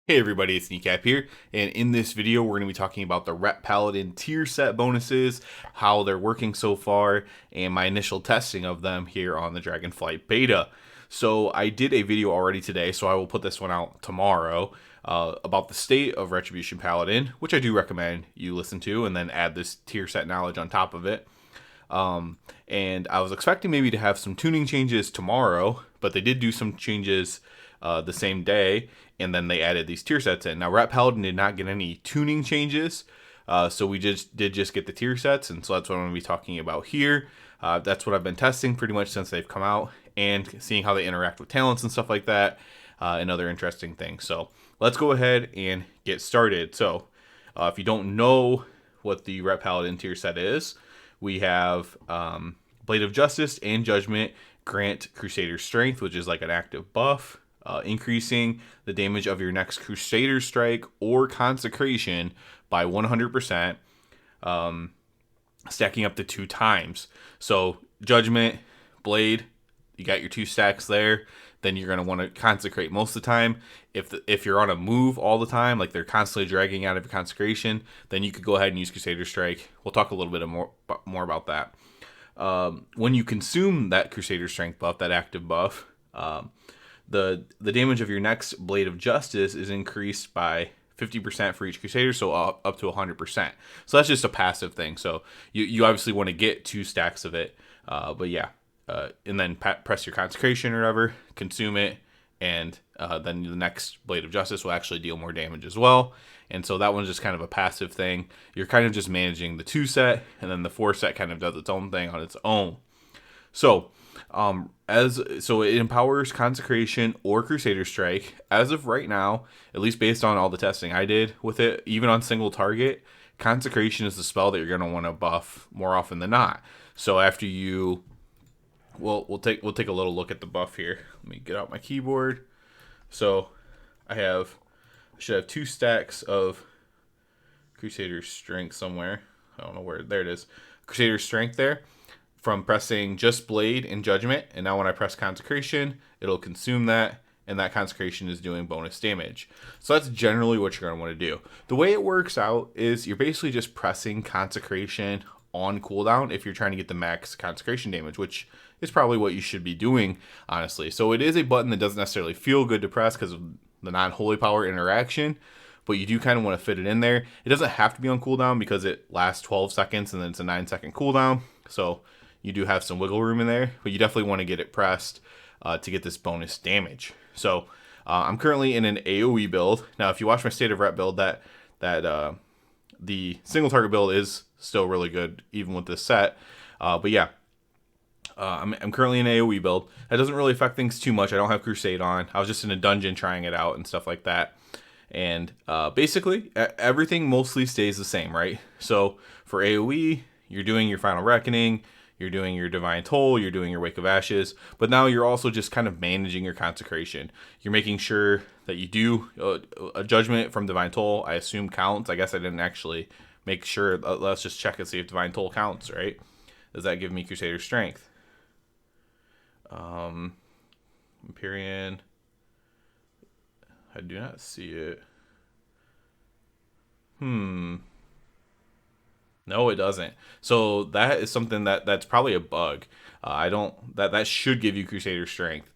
Hey everybody, it's Kneecap here, and in this video we're going to be talking about the Rep Paladin tier set bonuses, how they're working so far, and my initial testing of them here on the Dragonflight beta. So I did a video already today, so I will put this one out tomorrow, about the state of Retribution Paladin, which I do recommend you listen to, and then add this tier set knowledge on top of it. And I was expecting maybe to have some tuning changes tomorrow, but they did do some changes the same day, and then they added these tier sets in. Now, Rat Paladin did not get any tuning changes, so we just get the tier sets, and so that's what I'm going to be talking about here. That's what I've been testing pretty much since they've come out, and seeing how they interact with talents and stuff like that, and other interesting things. So let's go ahead and get started. So if you don't know what the Rat Paladin tier set is, we have Blade of Justice and Judgment grant Crusader Strength, which is like an active buff, increasing the damage of your next Crusader Strike or Consecration by 100%, stacking up to 2 times. So Judgment, Blade, you got your 2 stacks there. Then you're going to want to consecrate most of the time. If you're on a move all the time, like they're constantly dragging out of your consecration, then you could go ahead and use Crusader Strike. We'll talk a little bit more about that. When you consume that Crusader Strength buff, that active buff, the damage of your next Blade of Justice is increased by 50% for each Crusader, so up to 100%. So that's just a passive thing. So you obviously want to get 2 stacks of it, but yeah. And then press your consecration or whatever, consume it, and then the next Blade of Justice will actually deal more damage as well. And so that one's just kind of a passive thing. You're kind of just managing the 2 set, and then the 4 set kind of does its own thing on its own. So it empowers Consecration or Crusader Strike. As of right now, at least based on all the testing I did with it, even on single target, Consecration is the spell that you're going to want to buff more often than not. So after you... we'll take a little look at the buff here. Let me get out my keyboard. So I should have 2 stacks of Crusader Strength somewhere. I don't know where. There it is. Crusader Strength there from pressing just Blade and Judgment. And now when I press Consecration, it'll consume that, and that Consecration is doing bonus damage. So that's generally what you're going to want to do. The way it works out is you're basically just pressing Consecration on cooldown if you're trying to get the max Consecration damage, which is probably what you should be doing, honestly. So it is a button that doesn't necessarily feel good to press because of the non-holy power interaction, but you do kind of want to fit it in there. It doesn't have to be on cooldown because it lasts 12 seconds and then it's a 9-second cooldown. So you do have some wiggle room in there, but you definitely want to get it pressed to get this bonus damage. So I'm currently in an AoE build. Now, if you watch my State of Rep build, that the single target build is still really good even with this set. But yeah, I'm currently in an AoE build. That doesn't really affect things too much. I don't have Crusade on. I was just in a dungeon trying it out and stuff like that. And basically, everything mostly stays the same, right? So for AoE, you're doing your Final Reckoning, you're doing your Divine Toll, you're doing your Wake of Ashes, but now you're also just kind of managing your Consecration. You're making sure that you do a Judgment from Divine Toll, I assume counts. I guess I didn't actually make sure. Let's just check and see if Divine Toll counts, right? Does that give me Crusader Strength? Empyrean. I do not see it. No, it doesn't. So that is something that's probably a bug. That should give you Crusader Strength.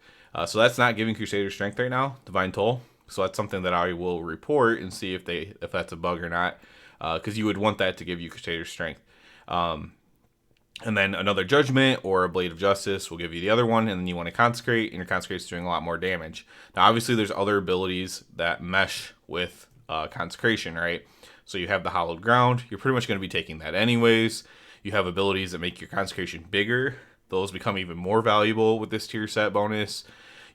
So that's not giving Crusader Strength right now, Divine Toll. So that's something that I will report and see if that's a bug or not. Because you would want that to give you Crusader Strength. And then another Judgment or a Blade of Justice will give you the other one, and then you want to Consecrate, and your Consecrate is doing a lot more damage. Now, obviously, there's other abilities that mesh with Consecration, right? So you have the Hallowed Ground. You're pretty much going to be taking that anyways. You have abilities that make your Consecration bigger. Those become even more valuable with this tier set bonus.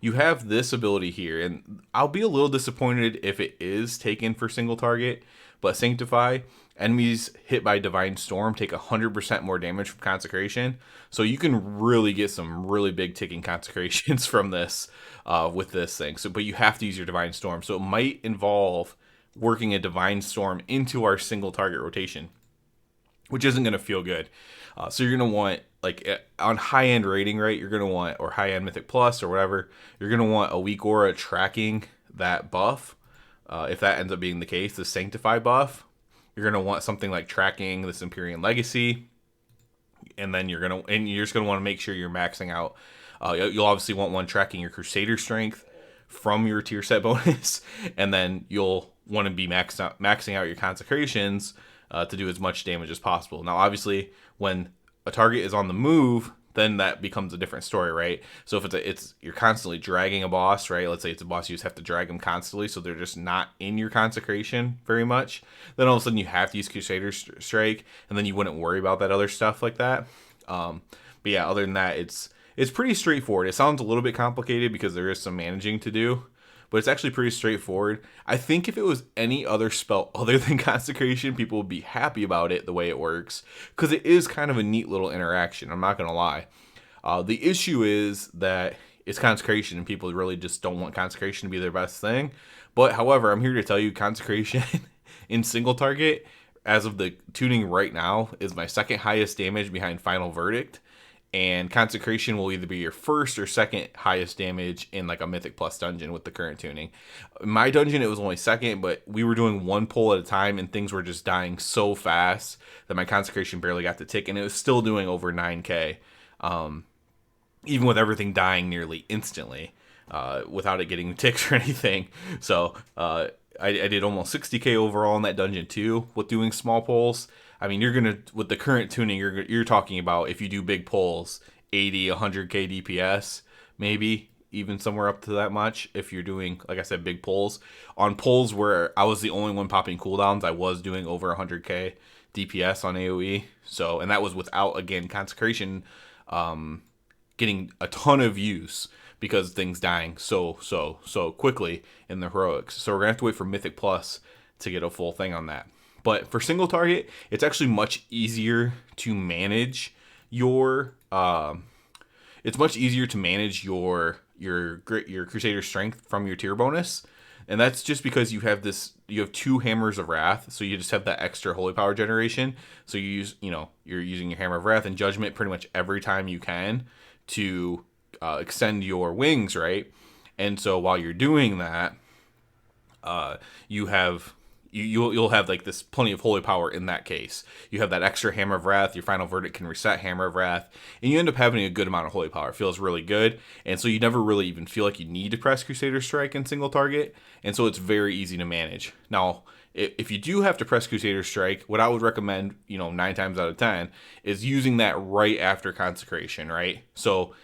You have this ability here, and I'll be a little disappointed if it is taken for single target, but Sanctify. Enemies hit by Divine Storm take 100% more damage from Consecration. So you can really get some really big ticking Consecrations from this with this thing. But you have to use your Divine Storm. So it might involve working a Divine Storm into our single target rotation, which isn't going to feel good. So you're going to want, like on high-end rating, right, you're going to want, or high-end Mythic Plus or whatever, you're going to want a weak aura tracking that buff if that ends up being the case, the Sanctify buff, you're going to want something like tracking this Empyrean Legacy, and then you're just going to want to make sure you're maxing out. You'll obviously want one tracking your Crusader strength from your tier set bonus, and then you'll want to be maxing out your consecrations to do as much damage as possible. Now, obviously, when a target is on the move, then that becomes a different story, right? So if you're constantly dragging a boss, right? Let's say it's a boss, you just have to drag them constantly, so they're just not in your consecration very much. Then all of a sudden you have to use Crusader Strike, and then you wouldn't worry about that other stuff like that. But yeah, other than that, it's pretty straightforward. It sounds a little bit complicated because there is some managing to do, but it's actually pretty straightforward. I think if it was any other spell other than consecration, people would be happy about it the way it works, because it is kind of a neat little interaction. I'm not going to lie. The issue is that it's consecration, and people really just don't want consecration to be their best thing. But however, I'm here to tell you consecration in single target, as of the tuning right now, is my second highest damage behind Final Verdict. And consecration will either be your first or second highest damage in like a Mythic Plus dungeon with the current tuning. In my dungeon, it was only second, but we were doing one pull at a time, and things were just dying so fast that my consecration barely got to tick, and it was still doing over 9k, even with everything dying nearly instantly, without it getting ticks or anything. So I did almost 60k overall in that dungeon too with doing small pulls. I mean, with the current tuning, you're talking about, if you do big pulls, 80, 100k DPS, maybe even somewhere up to that much. If you're doing, like I said, big pulls. On pulls where I was the only one popping cooldowns, I was doing over 100k DPS on AoE. So, and that was without, again, consecration getting a ton of use, because things dying so quickly in the heroics. So we're gonna have to wait for Mythic Plus to get a full thing on that. But for single target, it's actually much easier to manage your your Crusader strength from your tier bonus. And that's just because you have 2 Hammers of Wrath, so you just have that extra holy power generation. So you're using your Hammer of Wrath and Judgment pretty much every time you can to extend your wings, right? And so while you're doing that, you'll have like this plenty of holy power in that case. You have that extra Hammer of Wrath, your Final Verdict can reset Hammer of Wrath, and you end up having a good amount of holy power. It feels really good, and so you never really even feel like you need to press Crusader Strike in single target, and so it's very easy to manage. Now, if you do have to press Crusader Strike, what I would recommend, 9 times out of 10, is using that right after consecration, right? So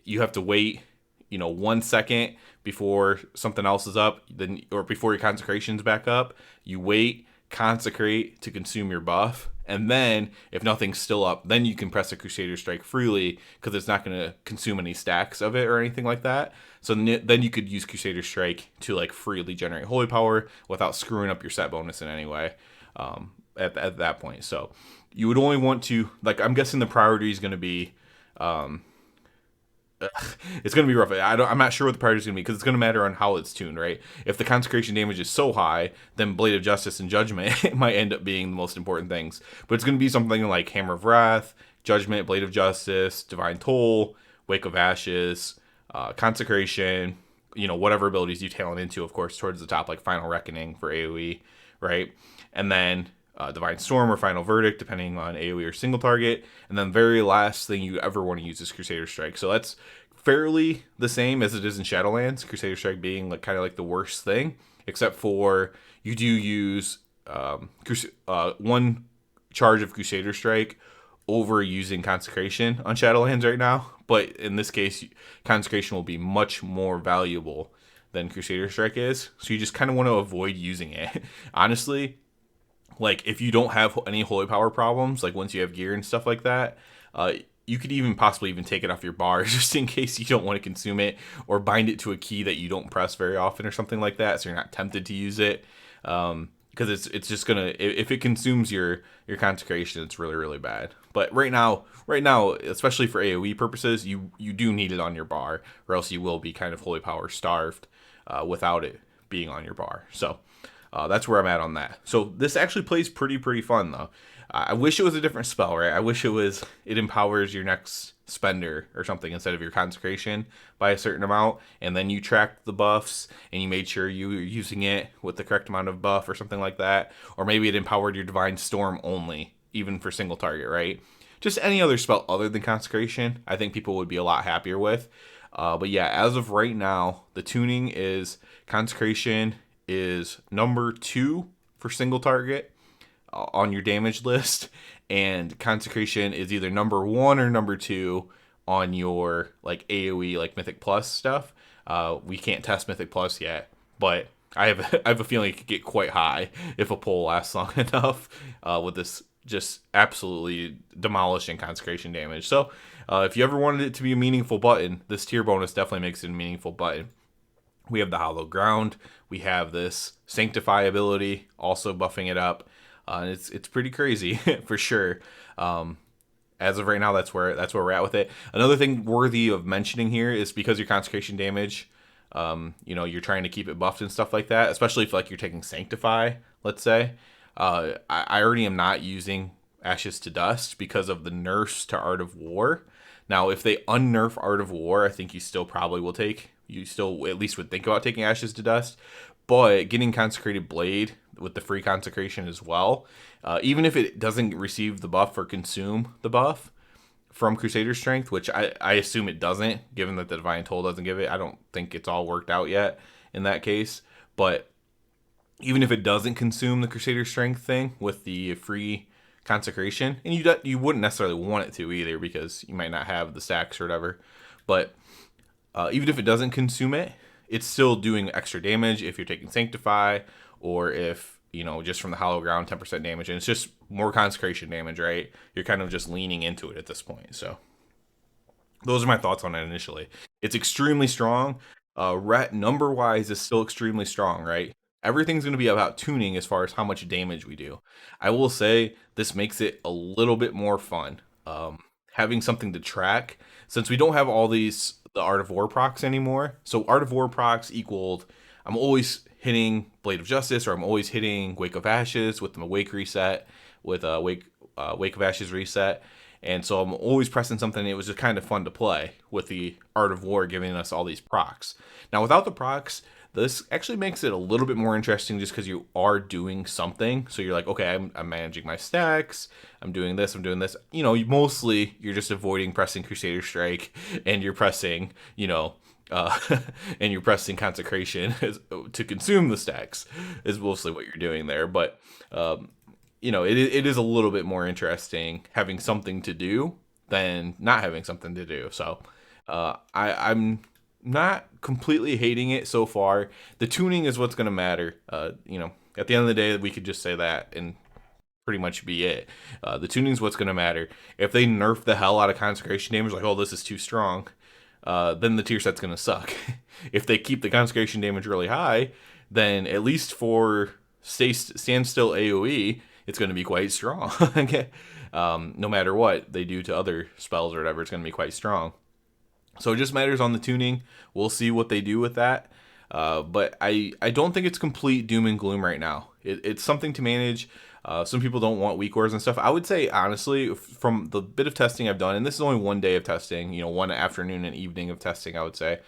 you have to wait, 1 second before something else is up, or before your consecration's back up. You wait, consecrate to consume your buff, and then if nothing's still up, then you can press a Crusader Strike freely, because it's not going to consume any stacks of it or anything like that. So then you could use Crusader Strike to like freely generate holy power without screwing up your set bonus in any way at that point. So you would only want to, like, I'm guessing the priority is going to be it's going to be rough. I'm not sure what the priority is going to be, because it's going to matter on how it's tuned, right? If the consecration damage is so high, then Blade of Justice and Judgment might end up being the most important things. But it's going to be something like Hammer of Wrath, Judgment, Blade of Justice, Divine Toll, Wake of Ashes, consecration, whatever abilities you talent into, of course, towards the top, like Final Reckoning for AoE, right? And then Divine Storm or Final Verdict, depending on AoE or single target. And then very last thing you ever want to use is Crusader Strike. So that's fairly the same as it is in Shadowlands, Crusader Strike being like kind of like the worst thing, except for you do use one charge of Crusader Strike over using Consecration on Shadowlands right now. But in this case, Consecration will be much more valuable than Crusader Strike is. So you just kind of want to avoid using it. Honestly, like if you don't have any holy power problems, like once you have gear and stuff like that, you could even possibly take it off your bar just in case you don't want to consume it, or bind it to a key that you don't press very often or something like that, so you're not tempted to use it. Because it's just gonna, if it consumes your consecration, it's really, really bad. But right now, especially for AoE purposes, you do need it on your bar, or else you will be kind of holy power starved without it being on your bar. So that's where I'm at on that. So this actually plays pretty fun though. I wish it was a different spell, right? I wish it empowers your next spender or something instead of your consecration by a certain amount, and then you tracked the buffs and you made sure you were using it with the correct amount of buff or something like that, or maybe it empowered your divine storm only, even for single target, right? Just any other spell other than consecration, I think people would be a lot happier with. But yeah, as of right now, the tuning is consecration is number 2 for single target on your damage list, and consecration is either number 1 or number 2 on your like AoE like Mythic Plus stuff. We can't test Mythic Plus yet, but I have a feeling it could get quite high if a poll lasts long enough with this just absolutely demolishing consecration damage. So if you ever wanted it to be a meaningful button, this tier bonus definitely makes it a meaningful button. We have the Hollow Ground. We have this Sanctify ability also buffing it up. It's pretty crazy for sure. As of right now, that's where we're at with it. Another thing worthy of mentioning here is because your consecration damage, you're trying to keep it buffed and stuff like that. Especially if like you're taking Sanctify, let's say. I already am not using Ashes to Dust because of the nerfs to Art of War. Now, if they unnerf Art of War, I think you still probably will take. You still at least would think about taking Ashes to Dust. But getting Consecrated Blade with the free consecration as well, even if it doesn't receive the buff or consume the buff from Crusader Strength, which I assume it doesn't, given that the Divine Toll doesn't give it. I don't think it's all worked out yet in that case. But even if it doesn't consume the Crusader Strength thing with the free consecration, and you wouldn't necessarily want it to either because you might not have the stacks or whatever, but even if it doesn't consume it, it's still doing extra damage if you're taking Sanctify, or if, just from the Hollow Ground, 10% damage, and it's just more consecration damage, right? You're kind of just leaning into it at this point. So those are my thoughts on it initially. It's extremely strong. Ret number-wise is still extremely strong, right? Everything's going to be about tuning as far as how much damage we do. I will say this makes it a little bit more fun. Having something to track, since we don't have all the Art of War procs anymore. So Art of War procs equaled, I'm always hitting Blade of Justice, or I'm always hitting Wake of Ashes with the Wake reset, with Wake of Ashes reset. And so I'm always pressing something. It was just kind of fun to play with the Art of War giving us all these procs. Now, without the procs, this actually makes it a little bit more interesting just because you are doing something. So you're like, okay, I'm managing my stacks. I'm doing this. Mostly you're just avoiding pressing Crusader Strike, and you're pressing, and you're pressing Consecration to consume the stacks is mostly what you're doing there. But, it is a little bit more interesting having something to do than not having something to do. So I'm not completely hating it so far. The tuning is what's going to matter. At the end of the day, we could just say that and pretty much be it. The tuning is what's going to matter. If they nerf the hell out of consecration damage, like, oh, this is too strong, then the tier set's going to suck. If they keep the consecration damage really high, then at least for standstill AoE, it's going to be quite strong. Okay? No matter what they do to other spells or whatever, it's going to be quite strong. So it just matters on the tuning. We'll see what they do with that. But I don't think it's complete doom and gloom right now. It's something to manage. Some people don't want weak auras and stuff. I would say, honestly, from the bit of testing I've done, and this is only one day of testing, one afternoon and evening of testing, I would say,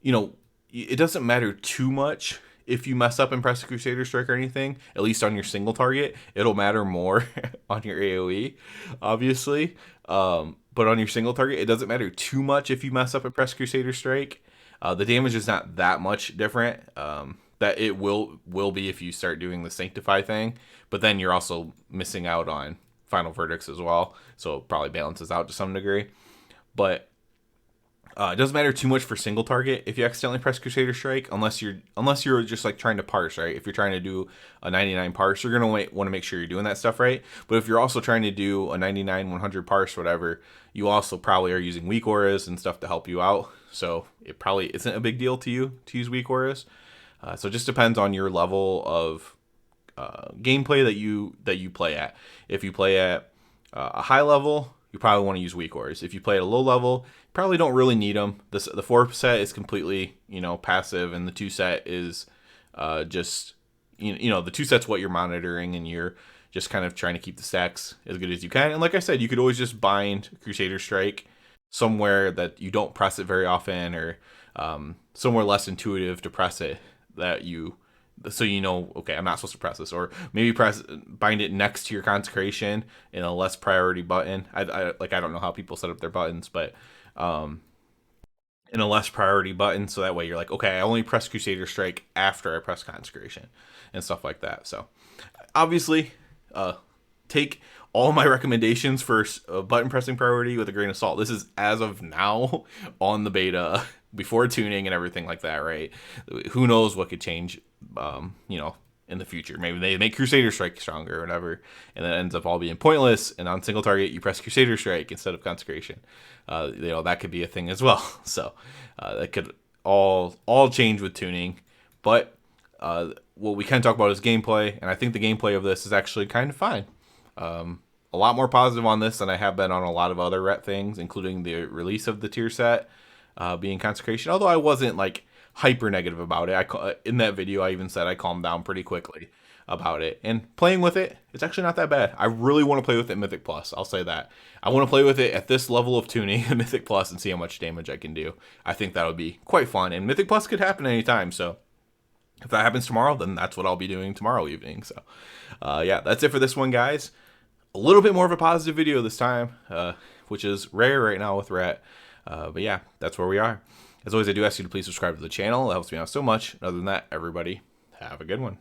it doesn't matter too much if you mess up and press a Crusader Strike or anything, at least on your single target. It'll matter more on your AoE, obviously. But on your single target, it doesn't matter too much if you mess up and press Crusader Strike. The damage is not that much different. That it will be if you start doing the Sanctify thing. But then you're also missing out on Final Verdicts as well. So it probably balances out to some degree. But it doesn't matter too much for single target if you accidentally press Crusader Strike, unless you're just like trying to parse, right? If you're trying to do a 99 parse, you're gonna want to make sure you're doing that stuff right. But if you're also trying to do a 99, 100 parse, whatever, you also probably are using weak auras and stuff to help you out. So it probably isn't a big deal to you to use weak auras. So it just depends on your level of gameplay that you play at. If you play at a high level, you probably want to use weak auras. If you play at a low level, you probably don't really need them. The 4 set is completely, passive, and the 2 set is just, the 2 set's what you're monitoring, and you're just kind of trying to keep the stacks as good as you can. And like I said, you could always just bind Crusader Strike somewhere that you don't press it very often, or somewhere less intuitive to press it, that you, so you know, okay, I'm not supposed to press this, or maybe bind it next to your consecration in a less priority button. I don't know how people set up their buttons, but in a less priority button, so that way you're like, okay, I only press Crusader Strike after I press consecration and stuff like that. So obviously, take all my recommendations for button pressing priority with a grain of salt. This is as of now on the beta, before tuning and everything like that, right? Who knows what could change, in the future. Maybe they make Crusader Strike stronger or whatever, and then it ends up all being pointless, and on single target you press Crusader Strike instead of consecration. That could be a thing as well. So that could all change with tuning. But what we can talk about is gameplay, and I think the gameplay of this is actually kind of fine. A lot more positive on this than I have been on a lot of other Ret things, including the release of the tier set being consecration. Although I wasn't like hyper negative about it. In that video, I even said I calmed down pretty quickly about it. And playing with it, it's actually not that bad. I really want to play with it Mythic Plus. I'll say that. I want to play with it at this level of tuning, Mythic Plus, and see how much damage I can do. I think that would be quite fun. And Mythic Plus could happen anytime, so if that happens tomorrow, then that's what I'll be doing tomorrow evening. So, yeah, that's it for this one, guys. A little bit more of a positive video this time, which is rare right now with Ret. But yeah, that's where we are. As always, I do ask you to please subscribe to the channel. That helps me out so much. Other than that, everybody, have a good one.